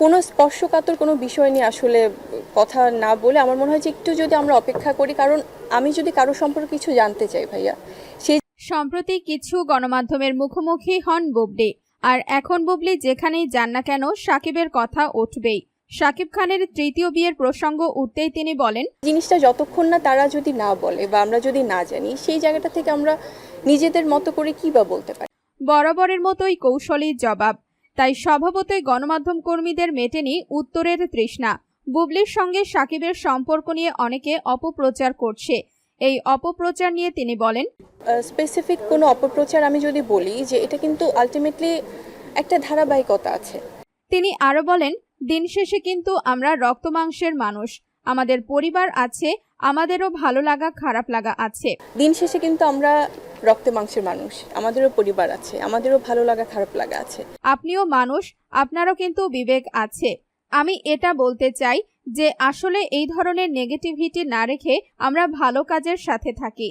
কোনো স্পর্শকাতর কোনো বিষয় নিয়ে আসলে কথা না বলে আমার মনে হয় যে একটু যদি আমরা অপেক্ষা করি, কারণ আমি যদি কারো সম্পর্কে কিছু জানতে চাই ভাইয়া, সেই সম্প্রতি কিছু গণমাধ্যমের মুখোমুখি হন বুবলি। আর এখন বুবলি যেখানেই যান না কেন সাকিবের কথা উঠবেই। সাকিব খানের তৃতীয় বিয়ের প্রসঙ্গ উঠতেই তিনি বলেন, জিনিসটা যতক্ষণ না তারা যদি না বলে বা আমরা যদি না জানি, সেই জায়গাটা থেকে আমরা নিজেদের মতো করে কি বা বলতে পারি। বরাবরের মতোই কৌশলী জবাব। তাই স্বভাবতই গণমাধ্যম কর্মীদের মেটেনি উত্তরের তৃষ্ণা। বুবলির সঙ্গে সাকিবের সম্পর্ক নিয়ে অনেকে অপপ্রচার করছে। এই অপপ্রচার নিয়ে তিনি বলেন, স্পেসিফিক কোনো অপপ্রচার আমি যদি বলি যে এটা কিন্তু আলটিমেটলি একটা ধারাবাহিকতা আছে। তিনি আরো বলেন, দিন শেষে কিন্তু আমরা রক্ত মাংসের মানুষ। আমাদের পরিবার আছে, আমাদেরও ভালো লাগা খারাপ লাগা আছে। দিন শেষে কিন্তু আমরা রক্তে মাংসের মানুষ, আমাদেরও পরিবার আছে, আমাদেরও ভালো লাগা খারাপ লাগা আছে। আপনিও মানুষ, আপনারও কিন্তু বিবেক আছে। আমি এটা বলতে চাই যে আসলে এই ধরনের নেগেটিভিটি না রেখে আমরা ভালো কাজের সাথে থাকি।